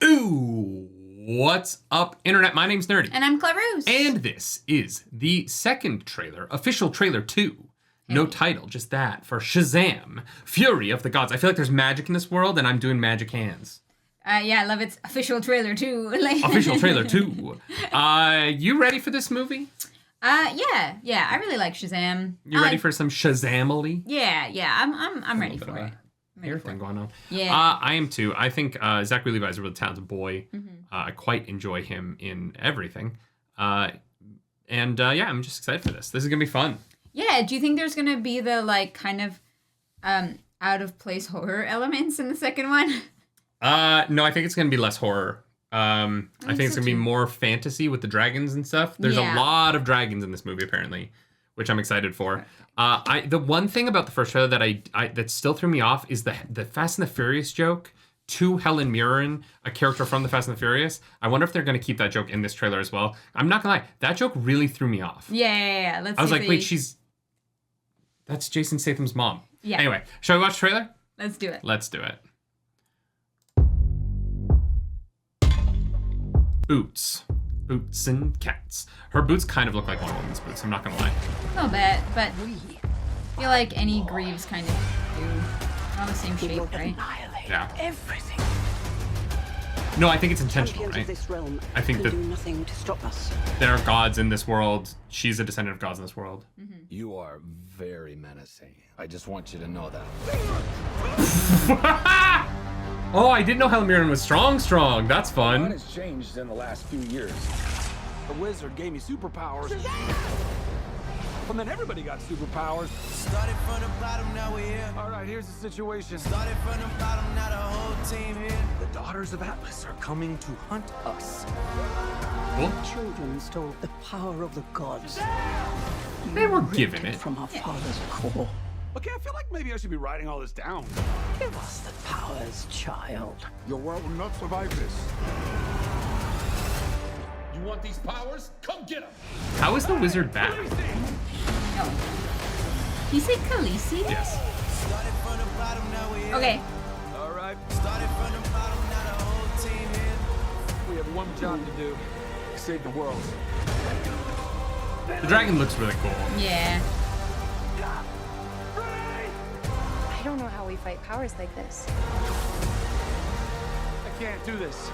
Ooh, what's up, Internet? My name's Nerdy. And I'm Claroos. And this is the second trailer, official trailer 2. No title, just that, for Shazam, Fury of the Gods. I feel like there's magic in this world, and I'm doing magic hands. Yeah, I love its official trailer, too. Official trailer 2. You ready for this movie? Yeah, I really like Shazam. You ready for some Shazamily? Yeah, I'm ready for it. Everything going on. Yeah. I am too. I think Zachary Levi is a really talented boy. Mm-hmm. I quite enjoy him in everything. I'm just excited for this. This is going to be fun. Yeah, do you think there's going to be the, kind of out of place horror elements in the second one? No, I think it's going to be less horror. I think it's going to be more fantasy with the dragons and stuff. There's a lot of dragons in this movie, apparently, which I'm excited for. The one thing about the first trailer that that still threw me off is the Fast and the Furious joke to Helen Mirren, a character from the Fast and the Furious. I wonder if they're going to keep that joke in this trailer as well. I'm not going to lie. That joke really threw me off. Yeah. I was like, wait, that's Jason Statham's mom. Yeah. Anyway, shall we watch the trailer? Let's do it. Let's do it. Boots and cats. Her boots kind of look like Wonder Woman's boots, I'm not going to lie. A little bit, but I feel like any Greaves kind of do. They're all the same shape, right? Yeah. Everything. No, I think it's intentional, right? I think that nothing to stop us. there are gods in this world. She's a descendant of gods in this world. Mm-hmm. You are very menacing. I just want you to know that. Oh, I didn't know Helen Mirren was strong. That's A lot fun. has changed in the last few years. The wizard gave me superpowers. And then everybody got superpowers. Started from the bottom, now we're here. All right, here's the situation. Started from the bottom, now the whole team here. The daughters of Atlas are coming to hunt us. Cool. Children stole the power of the gods. They were given it. From our father's core. Okay, I feel like maybe I should be writing all this down. Give us the powers, child. Your world will not survive this. You want these powers? Come get them! How is the wizard back? He said Khaleesi? Yes. Started from the bottom, now we're here. Okay. All right, Started from the bottom, now the whole team here. we have one job to do. Save the world. The dragon looks really cool. Yeah. I don't know how we fight powers like this. I can't do this.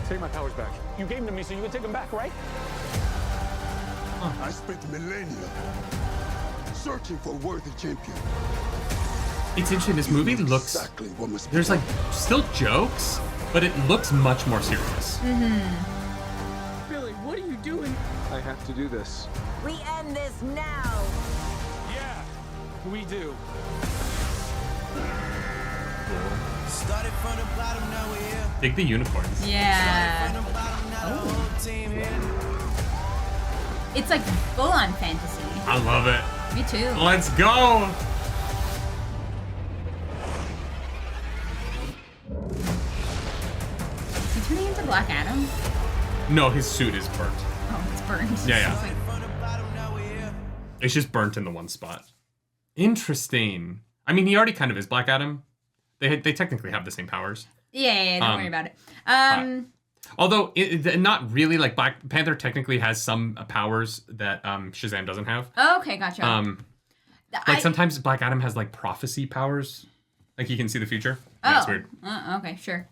Take my powers back. You gave them to me so you could take them back, right? I spent millennia searching for a worthy champion. It's interesting. This movie looks... Exactly what must be There's still jokes, but it looks much more serious. Billy, what are you doing? I have to do this. We end this now. Yeah, we do. Started from the bottom, now we're here. Dig the unicorns. Yeah. From the bottom, now the whole team here. It's like full-on fantasy. I love it. Me too. Let's go. Is he turning into Black Adam? No, his suit is burnt. Oh, it's burned. Yeah. From the bottom, now we're here. It's just burnt in the one spot. Interesting. I mean, he already kind of is Black Adam. They technically have the same powers. Yeah, don't worry about it. Although, not really. Like, Black Panther technically has some powers that Shazam doesn't have. Okay, gotcha. Sometimes Black Adam has, prophecy powers. Like, he can see the future. That's weird. Okay, sure.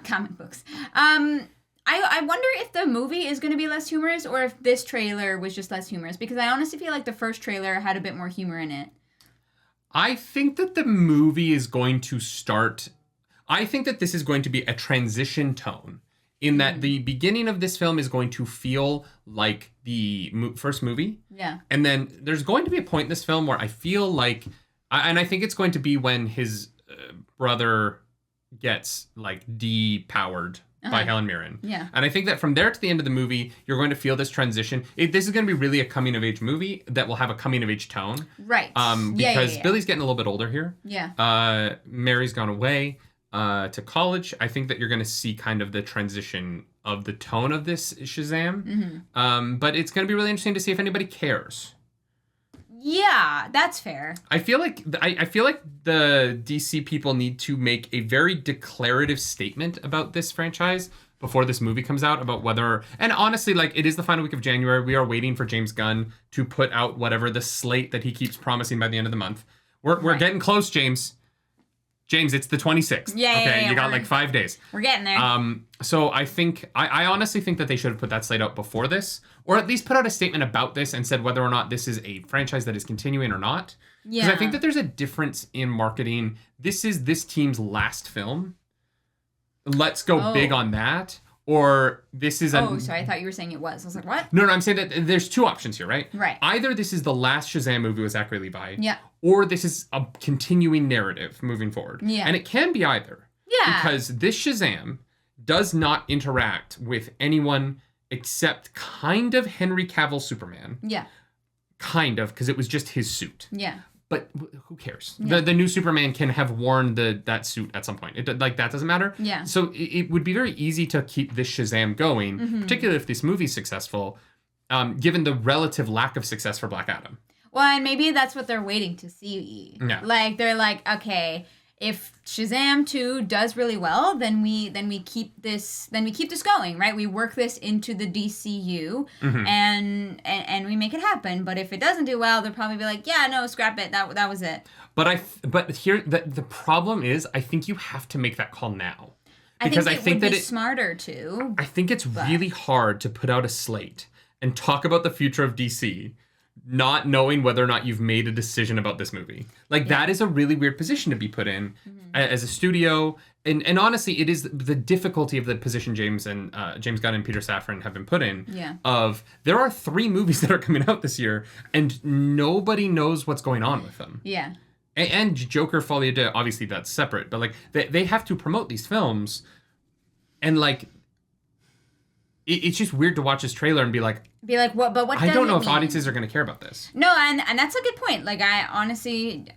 Comic books. I wonder if the movie is going to be less humorous or if this trailer was just less humorous, because I honestly feel like the first trailer had a bit more humor in it. I think that the movie is going to start... I think that this is going to be a transition tone in that the beginning of this film is going to feel like the first movie. Yeah. And then there's going to be a point in this film where I feel like... And I think it's going to be when his brother gets, depowered by Helen Mirren. Yeah. And I think that from there to the end of the movie, you're going to feel this transition. This is going to be really a coming-of-age movie that will have a coming-of-age tone. Right. Because Billy's getting a little bit older here. Yeah. Mary's gone away to college. I think that you're going to see kind of the transition of the tone of this Shazam. But it's going to be really interesting to see if anybody cares. Yeah, that's fair. I feel like the DC people need to make a very declarative statement about this franchise before this movie comes out about whether, and honestly, like, it is the final week of January. We are waiting for James Gunn to put out whatever the slate that he keeps promising by the end of the month. We're getting close, James. James, it's the 26th. Yeah, you got like 5 days. We're getting there. So I think, I honestly think that they should have put that slate out before this, or at least put out a statement about this and said whether or not this is a franchise that is continuing or not. Because I think that there's a difference in marketing. This is this team's last film. Let's go big on that. Or this is sorry, I thought you were saying it was. I was like, what? No, I'm saying that there's two options here, right? Right. Either this is the last Shazam movie with Zachary Levi. Yeah. Or this is a continuing narrative moving forward. Yeah. And it can be either. Yeah. Because this Shazam does not interact with anyone except kind of Henry Cavill Superman. Yeah. Kind of, because it was just his suit. Yeah. But who cares? Yeah. The new Superman can have worn that suit at some point. That doesn't matter. Yeah. So it would be very easy to keep this Shazam going, particularly if this movie's successful, given the relative lack of success for Black Adam. Well, and maybe that's what they're waiting to see. Yeah. Like, they're like, okay, if Shazam 2 does really well, then we keep this going, right? We work this into the DCU and we make it happen. But if it doesn't do well, they'll probably be like, yeah, no, scrap it. That was it. But here the problem is, I think you have to make that call now. Because I think it would be smarter to. I think it's really hard to put out a slate and talk about the future of DC not knowing whether or not you've made a decision about this movie. Like, that is a really weird position to be put in as a studio. And honestly, it is the difficulty of the position James Gunn and Peter Safran have been put in. Yeah. Of, there are 3 movies that are coming out this year, and nobody knows what's going on with them. Yeah. And Joker Folie à Deux, obviously that's separate, but like, they have to promote these films, and like, it's just weird to watch this trailer and be like, what? But what? I don't know if mean? audiences are going to care about this. No, and that's a good point. Like, I honestly,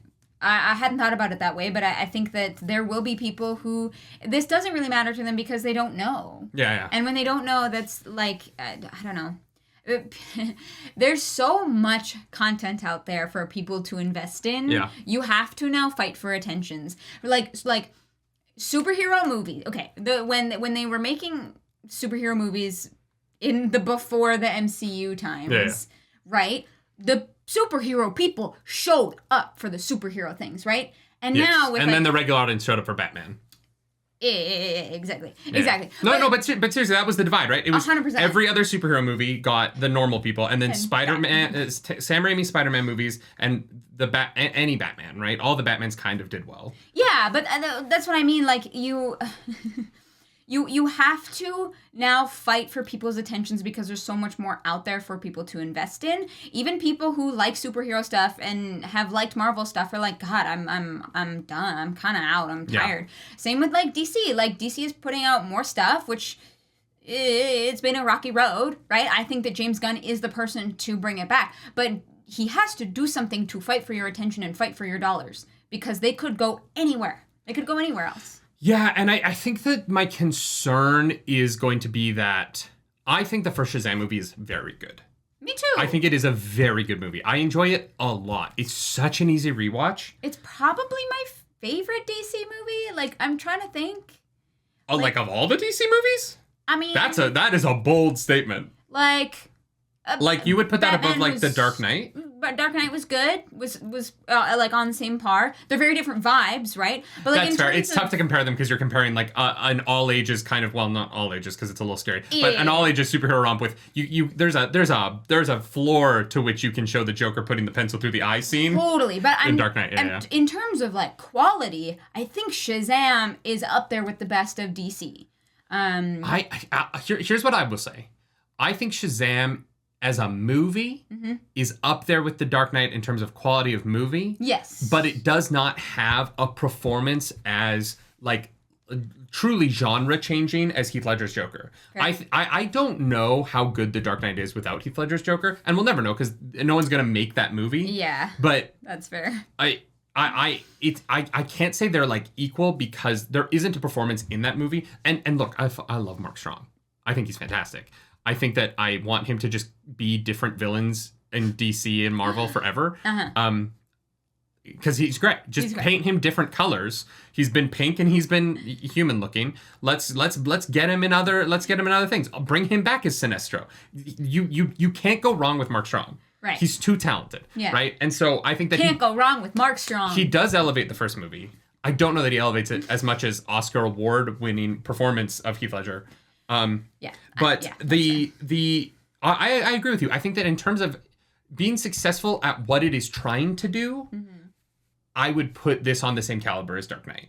I hadn't thought about it that way, but I think that there will be people who this doesn't really matter to them because they don't know. Yeah. And when they don't know, that's like, I don't know. There's so much content out there for people to invest in. Yeah. You have to now fight for attentions. Like superhero movies. Okay, when they were making superhero movies in the before the MCU times, right? The superhero people showed up for the superhero things, right? And now with then the regular audience showed up for Batman. Exactly. No, but seriously, that was the divide, right? It was 100%. Every other superhero movie got the normal people, and then Spider-Man, Sam Raimi Spider-Man movies, and any Batman, right? All the Batmans kind of did well. Yeah, but that's what I mean. Like, you have to now fight for people's attentions because there's so much more out there for people to invest in. Even people who like superhero stuff and have liked Marvel stuff are like, God, I'm done. I'm kind of out. I'm tired. Same with like DC. Like, DC is putting out more stuff, which it's been a rocky road, right? I think that James Gunn is the person to bring it back, but he has to do something to fight for your attention and fight for your dollars, because they could go anywhere. They could go anywhere else. Yeah, and I think that my concern is going to be that I think the first Shazam movie is very good. Me too. I think it is a very good movie. I enjoy it a lot. It's such an easy rewatch. It's probably my favorite DC movie. Like, I'm trying to think. Oh, like of all the DC movies? I mean, that is a bold statement. Like you would put that Batman above like was, The Dark Knight? But Dark Knight was good. Was like on the same par. They're very different vibes, right? But like, that's fair. It's tough to compare them because you're comparing like an all ages kind of, well, not all ages because it's a little scary, but an all ages superhero romp with you. There's a floor to which you can show the Joker putting the pencil through the eye scene. Totally, but in Dark Knight, in terms of like quality, I think Shazam is up there with the best of DC. Here's what I will say. I think Shazam as a movie is up there with The Dark Knight in terms of quality of movie. Yes. But it does not have a performance as like truly genre changing as Heath Ledger's Joker. Okay. I don't know how good The Dark Knight is without Heath Ledger's Joker, and we'll never know because no one's gonna make that movie. Yeah. But that's fair. I can't say they're like equal because there isn't a performance in that movie. And look, I love Mark Strong. I think he's fantastic. I think that I want him to just be different villains in DC and Marvel forever. Uh-huh. Because he's great. Just paint him different colors. He's been pink and he's been human looking. Let's get him in other things. I'll bring him back as Sinestro. You can't go wrong with Mark Strong. Right. He's too talented. Yeah. Right. And so I think that can't go wrong with Mark Strong. He does elevate the first movie. I don't know that he elevates it as much as Oscar award winning performance of Heath Ledger. I agree with you. I think that in terms of being successful at what it is trying to do, I would put this on the same caliber as Dark Knight.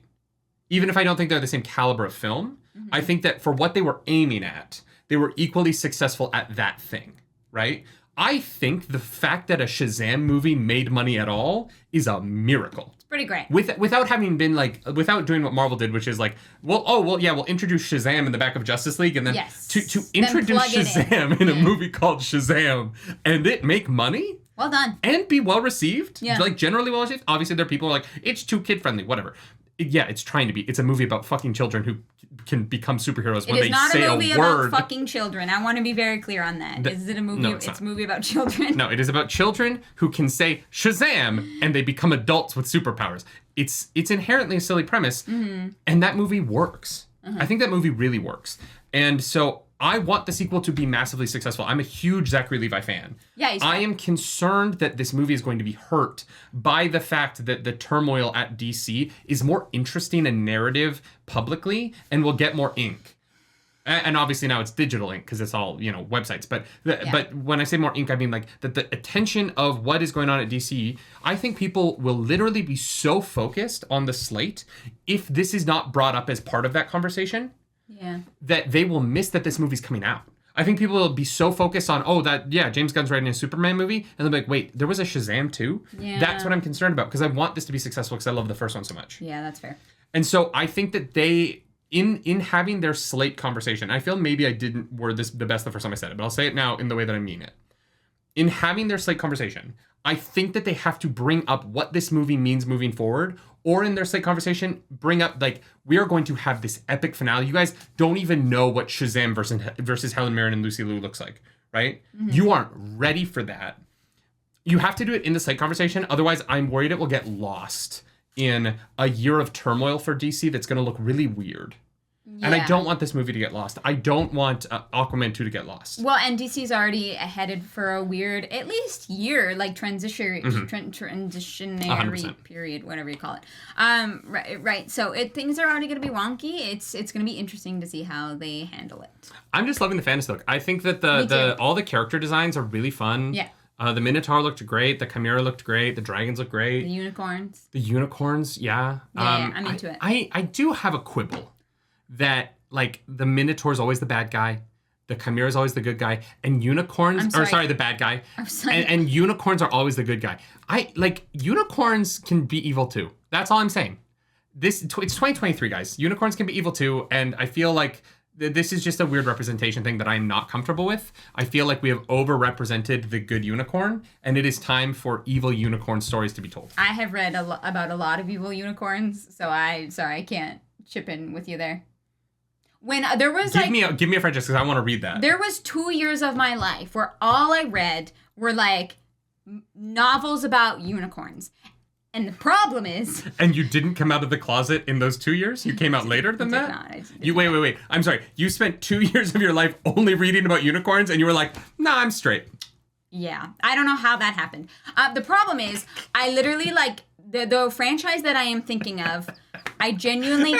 Even if I don't think they're the same caliber of film, I think that for what they were aiming at, they were equally successful at that thing, right? I think the fact that a Shazam movie made money at all is a miracle. It's pretty great. Without having been without doing what Marvel did, which is we'll introduce Shazam in the back of Justice League, and then to introduce Shazam in a movie called Shazam and it make money. Well done. And be well received. Yeah. Generally well received. Obviously, there are people who are like, it's too kid friendly, whatever. It's trying to be. It's a movie about fucking children who can become superheroes when they say a word. It is not a movie about fucking children. I want to be very clear on that. Is it a movie? No, it's a movie about children. No, it is about children who can say Shazam and they become adults with superpowers. It's inherently a silly premise, and that movie works. I think that movie really works. And so I want the sequel to be massively successful. I'm a huge Zachary Levi fan. Yeah, I am concerned that this movie is going to be hurt by the fact that the turmoil at DC is more interesting and narrative publicly and will get more ink. And obviously now it's digital ink because it's all, websites. But when I say more ink, I mean that the attention of what is going on at DC, I think people will literally be so focused on the slate if this is not brought up as part of that conversation. Yeah. That they will miss that this movie's coming out. I think people will be so focused on, James Gunn's writing a Superman movie, and they'll be like, wait, there was a Shazam too? Yeah. That's what I'm concerned about, because I want this to be successful because I love the first one so much. Yeah, that's fair. And so I think that they, in having their slate conversation, I feel maybe I didn't word this the best the first time I said it, but I'll say it now in the way that I mean it. In having their slate conversation, I think that they have to bring up what this movie means moving forward, or in their slate conversation, bring up, we are going to have this epic finale. You guys don't even know what Shazam versus Helen Mirren and Lucy Liu looks like, right? You aren't ready for that. You have to do it in the slate conversation. Otherwise, I'm worried it will get lost in a year of turmoil for DC that's going to look really weird. Yeah. And I don't want this movie to get lost. I don't want Aquaman 2 to get lost. Well, and DC's already headed for a weird, at least year, transitionary 100%. period, whatever you call it. Right. So things are already going to be wonky. It's going to be interesting to see how they handle it. I'm just loving the fantasy look. I think that all the character designs are really fun. Yeah. The Minotaur looked great. The Chimera looked great. The dragons look great. The unicorns, yeah. I'm into it. I do have a quibble that, the Minotaur's always the bad guy, the Chimera's always the good guy, and unicorns, the bad guy, and unicorns are always the good guy. Unicorns can be evil too. That's all I'm saying. It's 2023, guys. Unicorns can be evil too, and I feel like this is just a weird representation thing that I'm not comfortable with. I feel like we have overrepresented the good unicorn, and it is time for evil unicorn stories to be told. I have read about a lot of evil unicorns, so I can't chip in with you there. When there was give me a friend just because I want to read that. There was 2 years of my life where all I read were novels about unicorns. And the problem is... And you didn't come out of the closet in those 2 years? You came out later than that? Wait. I'm sorry. You spent 2 years of your life only reading about unicorns and you were like, nah, I'm straight. Yeah. I don't know how that happened. The problem is, I literally, the franchise that I am thinking of, I genuinely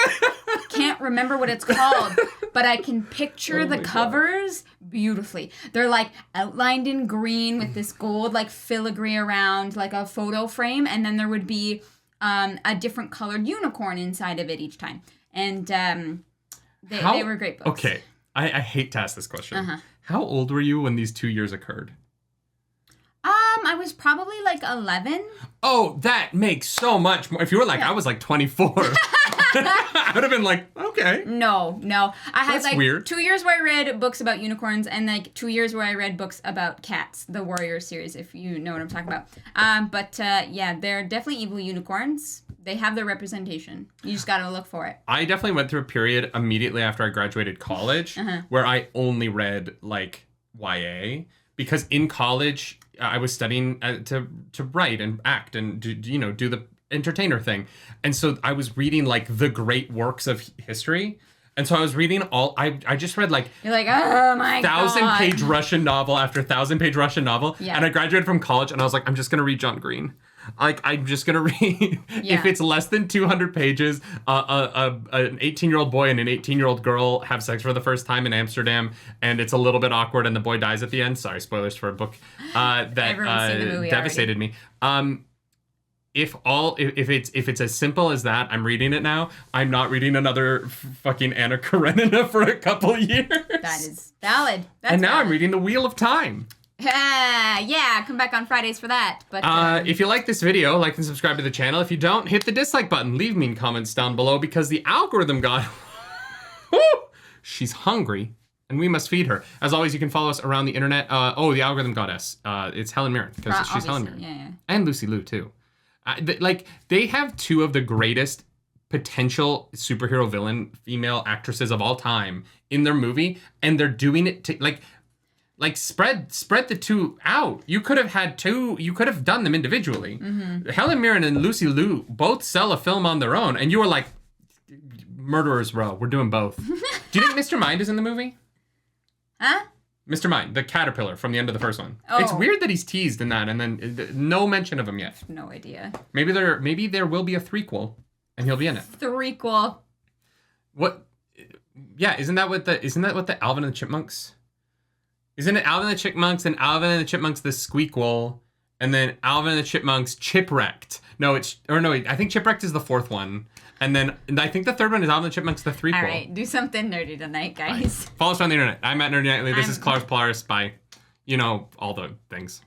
can't remember what it's called, but I can picture the covers beautifully. They're outlined in green with this gold filigree around a photo frame, and then there would be a different colored unicorn inside of it each time. And they were great books. Okay, I hate to ask this question. How old were you when these 2 years occurred? I was probably 11. Oh, that makes so much more. If you were I was 24. I would have been okay. No. I had That's weird. 2 years where I read books about unicorns and 2 years where I read books about cats, the Warrior series, if you know what I'm talking about. But they're definitely evil unicorns. They have their representation. You just got to look for it. I definitely went through a period immediately after I graduated college where I only read YA. because in college I was studying to write and act and do the entertainer thing. And so I was reading like the great works of history. And so I was reading I just read like... You're like, oh my God. 1,000-page Russian novel after 1,000-page Russian novel. Yeah. And I graduated from college and I was like, I'm just going to read John Green. Like, I'm just going to read... If it's less than 200 pages, an 18-year-old boy and an 18-year-old girl have sex for the first time in Amsterdam, and it's a little bit awkward and the boy dies at the end. Sorry, spoilers for a book that devastated me. If it's as simple as that, I'm reading it now. I'm not reading another fucking Anna Karenina for a couple years. That is valid. And now I'm reading The Wheel of Time. Yeah, come back on Fridays for that. But if you like this video, like and subscribe to the channel. If you don't, hit the dislike button. Leave mean comments down below because the algorithm god, she's hungry. And we must feed her. As always, you can follow us around the internet. The algorithm goddess. It's Helen Mirren because she's Helen Mirren. Yeah. And Lucy Liu too. They have two of the greatest potential superhero villain female actresses of all time in their movie, and they're doing it to spread the two out. You could have had two. You could have done them individually. Mm-hmm. Helen Mirren and Lucy Liu both sell a film on their own, and you were like, Murderers Row. We're doing both. Do you think Mr. Mind is in the movie? Huh? Mr. Mind, the caterpillar from the end of the first one. Oh. It's weird that he's teased in that, and then no mention of him yet. No idea. Maybe there will be a threequel, and he'll be in it. Threequel. What? Yeah, isn't that what the Alvin and the Chipmunks? Isn't it Alvin and the Chipmunks and Alvin and the Chipmunks the Squeakquel, and then Alvin and the Chipmunks Chipwrecked? I think Chipwrecked is the fourth one. And then I think the third one is Alvin and the Chipmunks, the threequel. All right, do something nerdy tonight, guys. Bye. Follow us on the internet. I'm at Nerdy Nightly. This is Clarus Polaris. Bye. All the things.